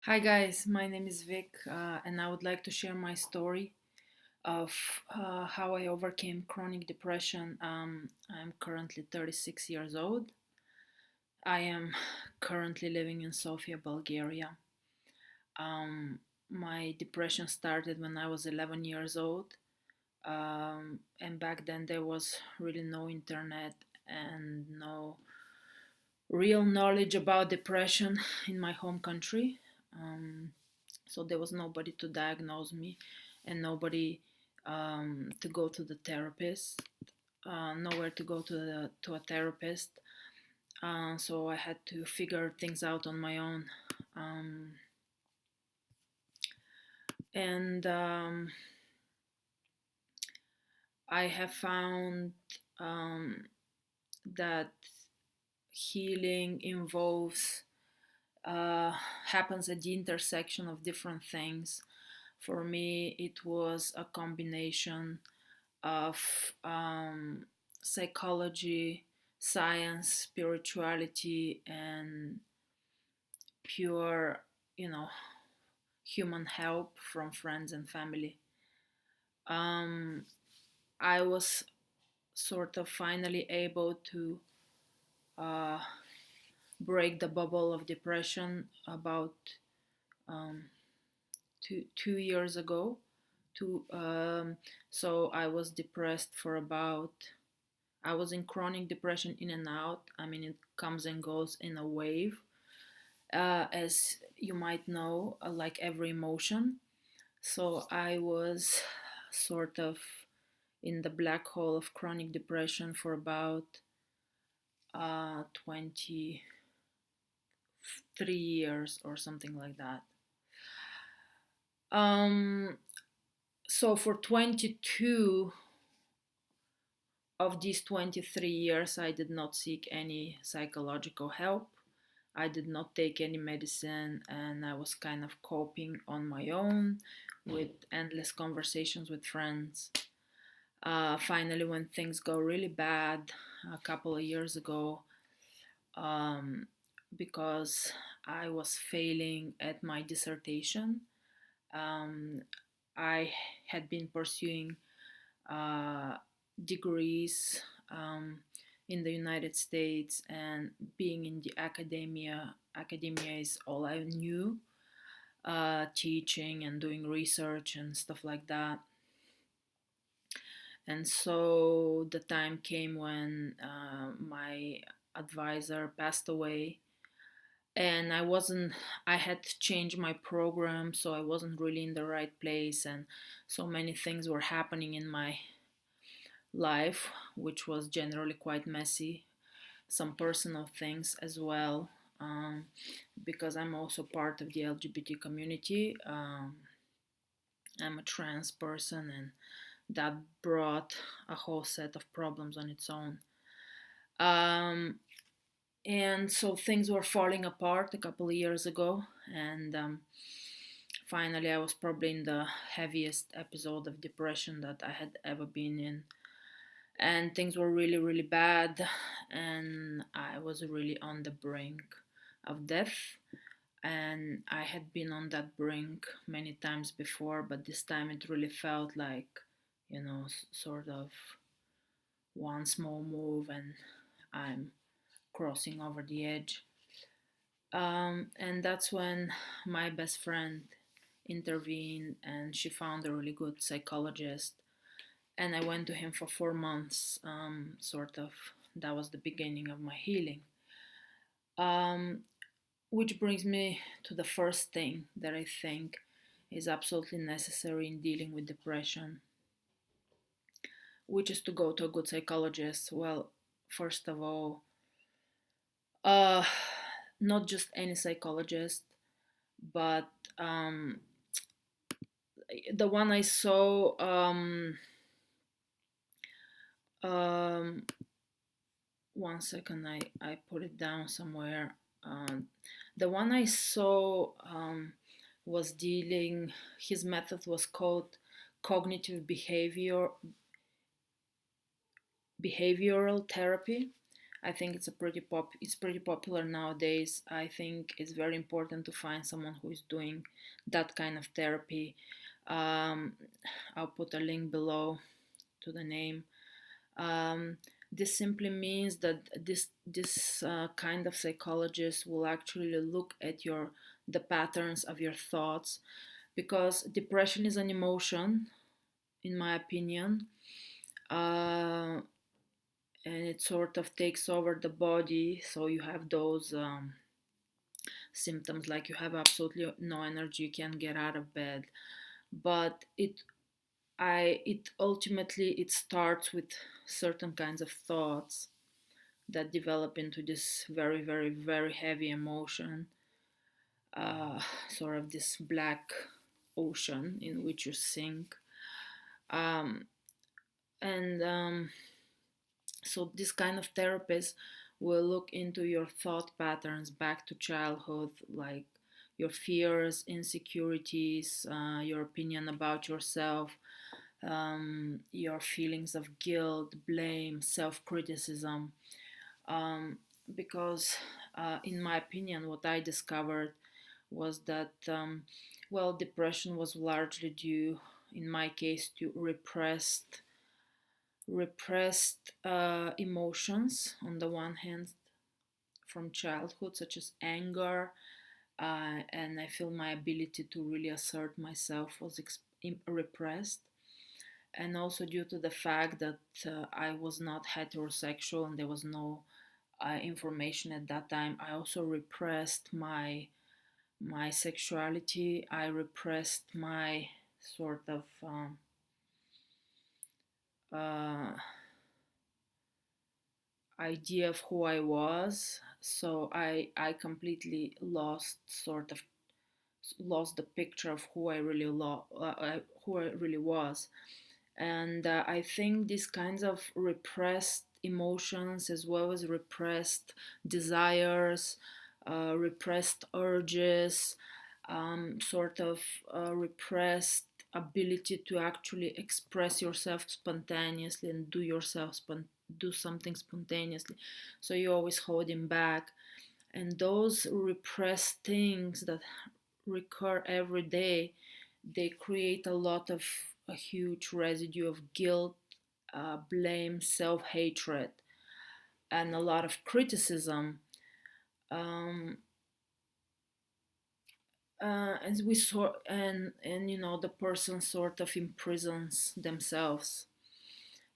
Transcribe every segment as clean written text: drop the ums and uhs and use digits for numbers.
Hi guys, my name is Vic, and I would like to share my story of how I overcame chronic depression. I'm currently 36 years old. I am currently living in Sofia, Bulgaria. Um, my depression started when I was 11 years old, and back then there was really no internet and no real knowledge about depression in my home country. So there was nobody to diagnose me and nobody to go to the therapist, nowhere to go to a therapist. So I had to figure things out on my own. Um, and I have found um, that healing involves uh, happens at the intersection of different things. For me, it was a combination of psychology, science, spirituality, and pure, you know, human help from friends and family. Um, I was sort of finally able to uh, break the bubble of depression about um, 2 years ago. Two, so I was depressed for about I was in chronic depression in and out. I mean, it comes and goes in a wave, as you might know, like every emotion. So I was sort of in the black hole of chronic depression for about 23 years or something like that. Um, so for 22 of these 23 years, I did not seek any psychological help. I did not take any medicine and I was kind of coping on my own with endless conversations with friends. Finally, when things go really bad a couple of years ago, um, because I was failing at my dissertation, um, I had been pursuing uh, degrees in the United States, and being in the academia is all I knew, teaching and doing research and stuff like that. And so the time came when my advisor passed away, and I had to change my program, so I wasn't really in the right place, and so many things were happening in my life, which was generally quite messy. Some personal things as well, because I'm also part of the LGBT community. I'm a trans person, and that brought a whole set of problems on its own. Um, and so things were falling apart a couple of years ago, and finally, I was probably in the heaviest episode of depression that I had ever been in, and things were really, really bad, and I was really on the brink of death. And I had been on that brink many times before, but this time it really felt like, sort of one small move and I'm crossing over the edge. And that's when my best friend intervened, and she found a really good psychologist, and I went to him for 4 months. Sort of, that was the beginning of my healing. Um, which brings me to the first thing that I think is absolutely necessary in dealing with depression, which is to go to a good psychologist. Well, first of all, uh, not just any psychologist, but um, the one I saw. Um, One second, I put it down somewhere. The one I saw was dealing, his method was called cognitive behavioral therapy, I think it's pretty popular nowadays. I think it's very important to find someone who is doing that kind of therapy. Um, I'll put a link below to the name. Um, this simply means that this kind of psychologist will actually look at the patterns of your thoughts, because depression is an emotion, in my opinion, uh, and it sort of takes over the body. So you have those symptoms like you have absolutely no energy, you can't get out of bed. But it ultimately it starts with certain kinds of thoughts that develop into this very, very, very heavy emotion, uh, sort of this black ocean in which you sink. Um, and So this kind of therapist will look into your thought patterns back to childhood, like your fears, insecurities, your opinion about yourself, your feelings of guilt, blame, self-criticism. Um, because, in my opinion, what I discovered was that, well, depression was largely due, in my case, to repressed emotions on the one hand from childhood, such as anger, and I feel my ability to really assert myself was repressed, and also due to the fact that I was not heterosexual and there was no information at that time. I also repressed my sexuality. I repressed my sort of uh, idea of who I was. So I completely lost the picture of who I really was. And I think these kinds of repressed emotions, as well as repressed desires, repressed urges, repressed ability to actually express yourself spontaneously and do something spontaneously. So you're always holding back. And those repressed things that recur every day, they create a huge residue of guilt, blame, self-hatred, and a lot of criticism. Um, as we saw, and the person sort of imprisons themselves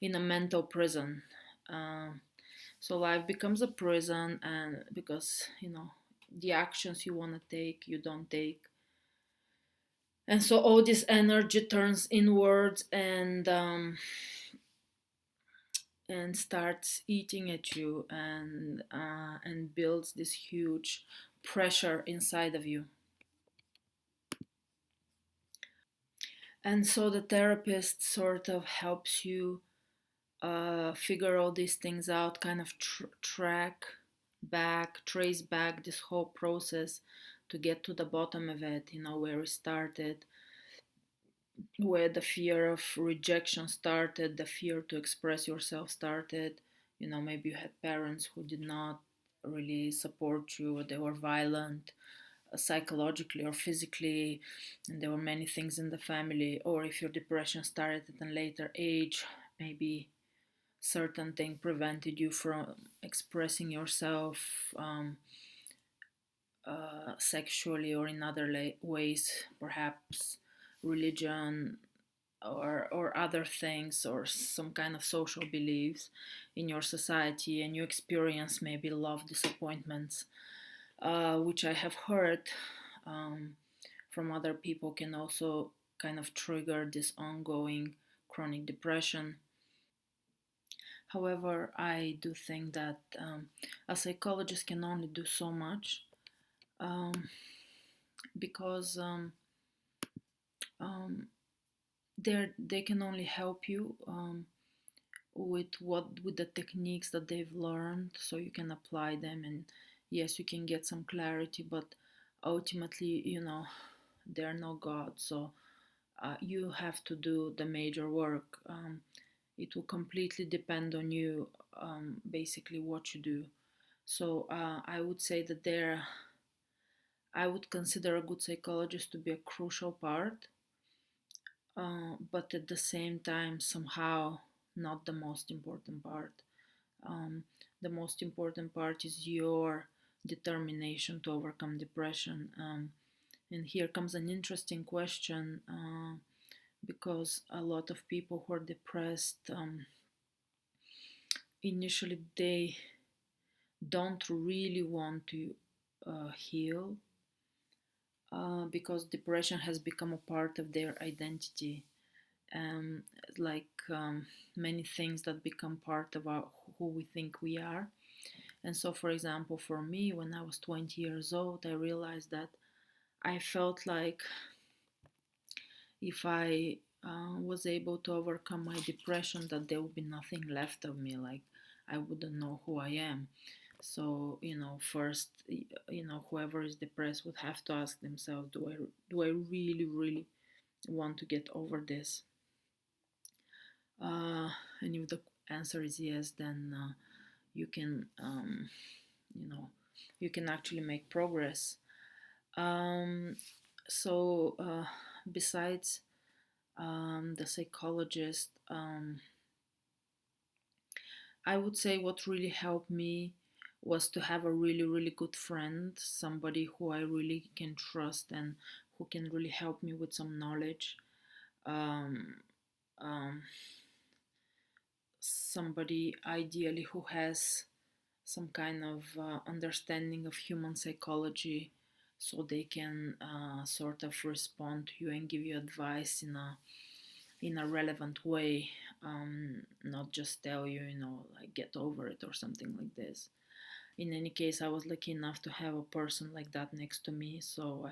in a mental prison. Um, so life becomes a prison, and because the actions you want to take, you don't take, and so all this energy turns inwards and starts eating at you, and builds this huge pressure inside of you. And so the therapist sort of helps you figure all these things out, kind of trace back this whole process to get to the bottom of it, where it started, where the fear of rejection started, the fear to express yourself started. Maybe you had parents who did not really support you, or they were violent, psychologically or physically, and there were many things in the family. Or if your depression started at a later age, maybe certain thing prevented you from expressing yourself, sexually or in other ways, perhaps religion, or other things, or some kind of social beliefs in your society, and you experience maybe love disappointments, which I have heard um, from other people, can also kind of trigger this ongoing chronic depression. However, I do think that a psychologist can only do so much, um, because um, they can only help you with the techniques that they've learned, so you can apply them, and yes, you can get some clarity, but ultimately, they're no god. So you have to do the major work. It will completely depend on you, basically what you do. So I would say that I would consider a good psychologist to be a crucial part, but at the same time, somehow not the most important part. Um, the most important part is your determination to overcome depression. And here comes an interesting question, because a lot of people who are depressed, initially they don't really want to heal, because depression has become a part of their identity. Um, like many things that become part of who we think we are. And so, for example, for me, when I was 20 years old, I realized that I felt like if I was able to overcome my depression, that there would be nothing left of me. Like I wouldn't know who I am. So first, whoever is depressed would have to ask themselves, do I really, really want to get over this? Uh, and if the answer is yes, then you can, you know, you can actually make progress. Um, so besides the psychologist, I would say what really helped me was to have a really, really good friend, somebody who I really can trust and who can really help me with some knowledge. Um, um, Somebody ideally who has some kind of understanding of human psychology, so they can sort of respond to you and give you advice in a relevant way, not just tell you, like get over it or something like this. In any case, I was lucky enough to have a person like that next to me, so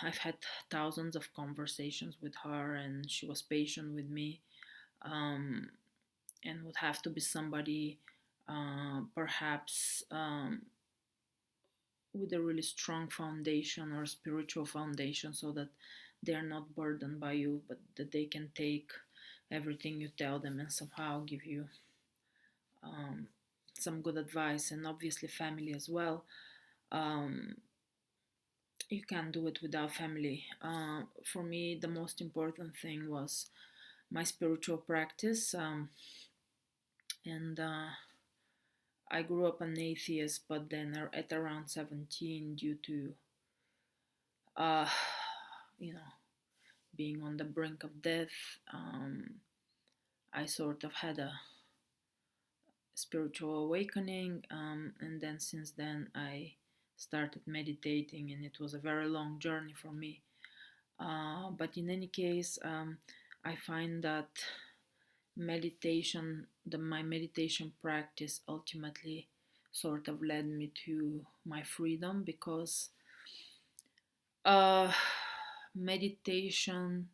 I've had thousands of conversations with her, and she was patient with me. Um, and would have to be somebody, perhaps with a really strong foundation or spiritual foundation, so that they're not burdened by you, but that they can take everything you tell them and somehow give you um, some good advice. And obviously family as well. um, you can't do it without family. For me, the most important thing was my spiritual practice, and I grew up an atheist, but then at around 17, due to uh, you know being on the brink of death, I sort of had a spiritual awakening, and then since then I started meditating, and it was a very long journey for me. But in any case, I find that my meditation practice ultimately sort of led me to my freedom, because uh, meditation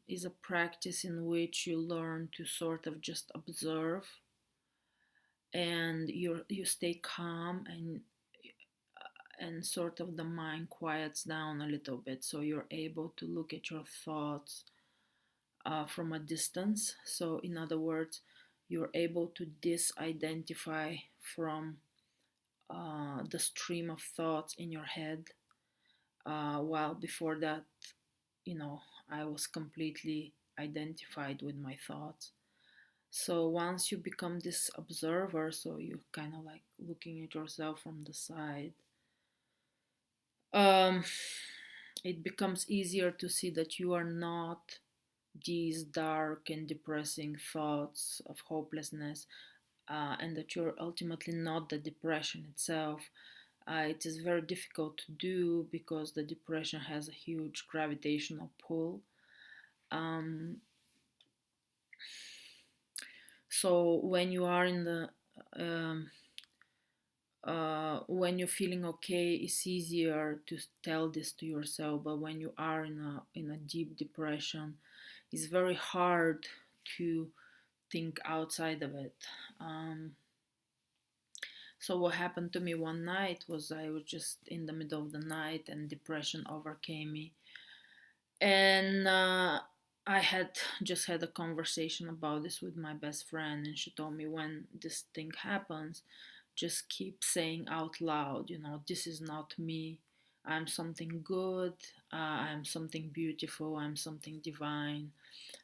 is a practice in which you learn to sort of just observe, and you stay calm, and sort of the mind quiets down a little bit, so you're able to look at your thoughts from a distance. So in other words, you're able to disidentify from the stream of thoughts in your head, while before that, you know I was completely identified with my thoughts. So once you become this observer, so you kind of like looking at yourself from the side, um, it becomes easier to see that you are not these dark and depressing thoughts of hopelessness, and that you're ultimately not the depression itself. It is very difficult to do because the depression has a huge gravitational pull. Um, so when you are in the um, when you're feeling okay, it's easier to tell this to yourself. But when you are in a deep depression, it's very hard to think outside of it. Um, so what happened to me one night was I was just in the middle of the night and depression overcame me, And I had just had a conversation about this with my best friend, and she told me when this thing happens, just keep saying out loud, this is not me. I'm something good. I'm something beautiful. I'm something divine.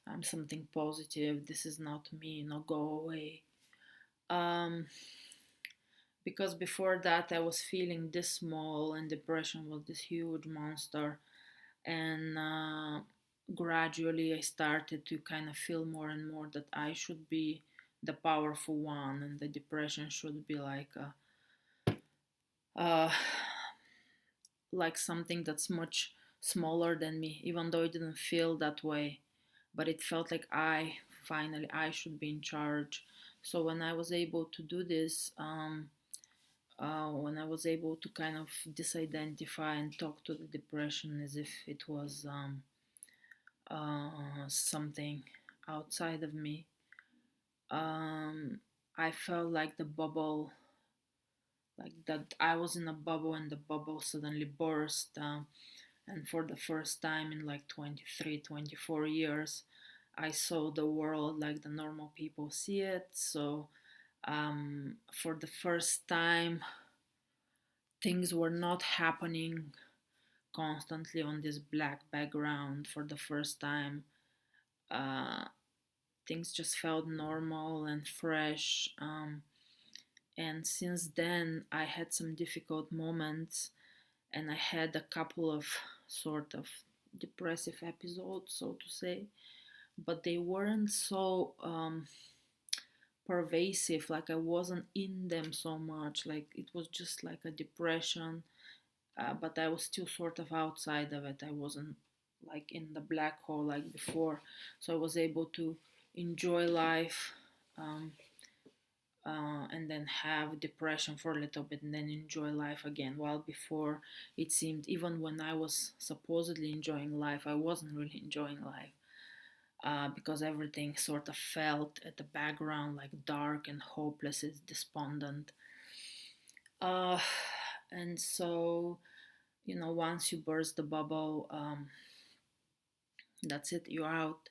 I'm something positive. This is not me. No, go away. Um, because before that, I was feeling this small, and depression was this huge monster. And gradually, I started to kind of feel more and more that I should be the powerful one, and the depression should be uh, like something that's much smaller than me, even though it didn't feel that way. But it felt like I should be in charge. So when I was able to do this, when I was able to kind of disidentify and talk to the depression as if it was something outside of me, um, I felt like the bubble, like that I was in a bubble and the bubble suddenly burst. And for the first time in like 23, 24 years, I saw the world like the normal people see it. So for the first time, things were not happening constantly on this black background. For the first time, uh, things just felt normal and fresh. And since then, I had some difficult moments, and I had a couple of sort of depressive episodes, so to say, but they weren't so pervasive. Like I wasn't in them so much. Like it was just like a depression, but I was still sort of outside of it. I wasn't like in the black hole like before. So I was able to enjoy life. Um, and then have depression for a little bit and then enjoy life again. While before, it seemed even when I was supposedly enjoying life, I wasn't really enjoying life, because everything sort of felt at the background like dark and hopeless, it's despondent. Uh, and so, once you burst the bubble, that's it, you're out.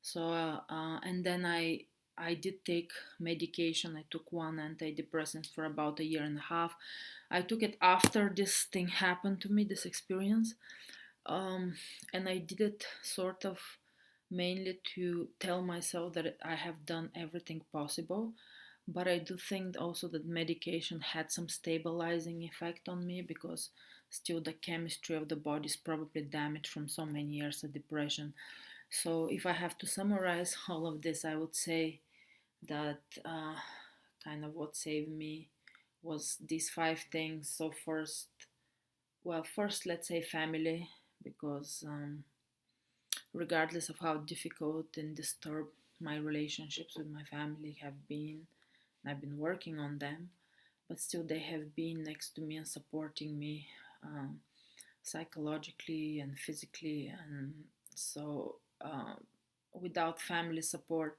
So, and then I did take medication. I took one antidepressant for about a year and a half. I took it after this thing happened to me, this experience. And I did it sort of mainly to tell myself that I have done everything possible. But I do think also that medication had some stabilizing effect on me, because still the chemistry of the body is probably damaged from so many years of depression. So, if I have to summarize all of this, I would say that kind of what saved me was these five things. So, first, let's say family, because regardless of how difficult and disturbed my relationships with my family have been, and I've been working on them, but still they have been next to me and supporting me, um, psychologically and physically. And so, without family support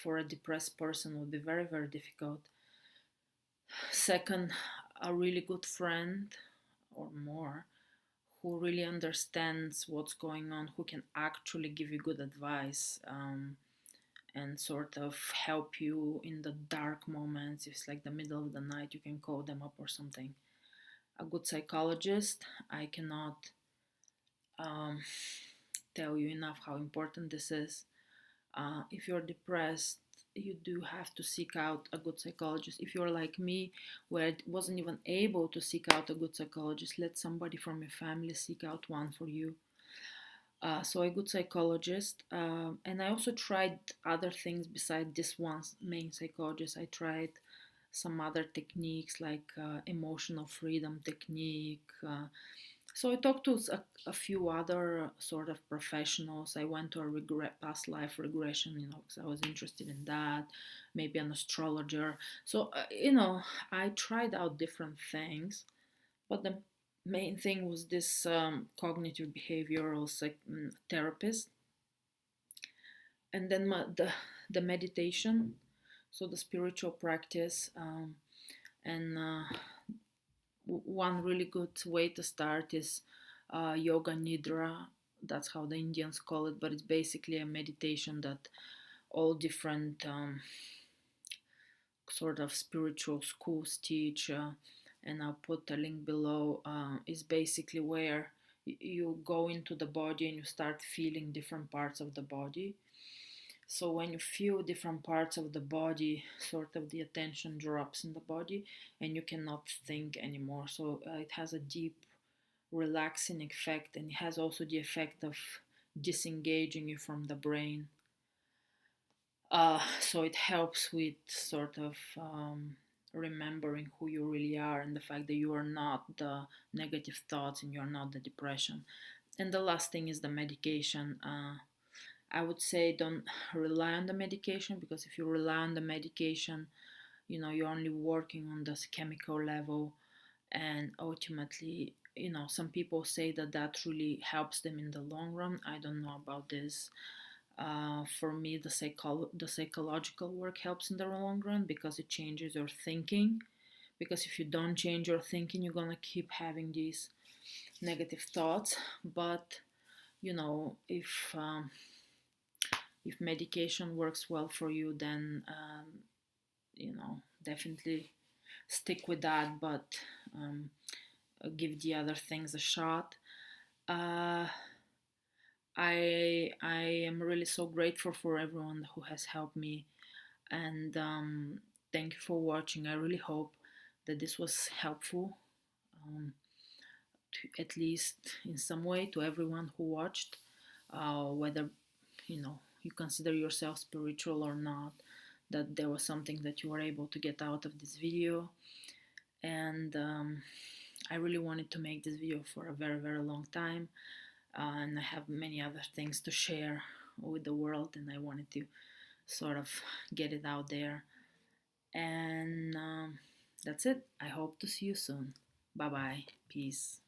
for a depressed person would be very, very difficult. Second, a really good friend or more who really understands what's going on, who can actually give you good advice, and sort of help you in the dark moments. If it's like the middle of the night, you can call them up or something. A good psychologist. I cannot um, tell you enough how important this is. If you're depressed, you do have to seek out a good psychologist. If you're like me, where I wasn't even able to seek out a good psychologist, let somebody from your family seek out one for you. So a good psychologist. And I also tried other things besides this one main psychologist. I tried some other techniques like emotional freedom technique. So I talked to a few other sort of professionals. I went to a past life regression, because I was interested in that. Maybe an astrologer. So I tried out different things, but the main thing was this cognitive behavioral therapist, and then the meditation, so the spiritual practice, and one really good way to start is yoga nidra. That's how the Indians call it, but it's basically a meditation that all different sort of spiritual schools teach, and I'll put a link below. Is basically where you go into the body and you start feeling different parts of the body. So when you feel different parts of the body, sort of the attention drops in the body and you cannot think anymore. So it has a deep relaxing effect, and it has also the effect of disengaging you from the brain. So it helps with sort of remembering who you really are and the fact that you are not the negative thoughts and you're not the depression. And the last thing is the medication. I would say don't rely on the medication, because if you rely on the medication, you're only working on this chemical level, and ultimately, some people say that that really helps them in the long run. I don't know about this. For me, the psychological work helps in the long run because it changes your thinking. Because if you don't change your thinking, you're gonna keep having these negative thoughts. But if medication works well for you, then definitely stick with that. But um, give the other things a shot. Uh, I am really so grateful for everyone who has helped me, and thank you for watching. I really hope that this was helpful, at least in some way, to everyone who watched, whether you consider yourself spiritual or not. That there was something that you were able to get out of this video, and I really wanted to make this video for a very, very long time. And I have many other things to share with the world, and I wanted to sort of get it out there. And that's it. I hope to see you soon. Bye bye. Peace.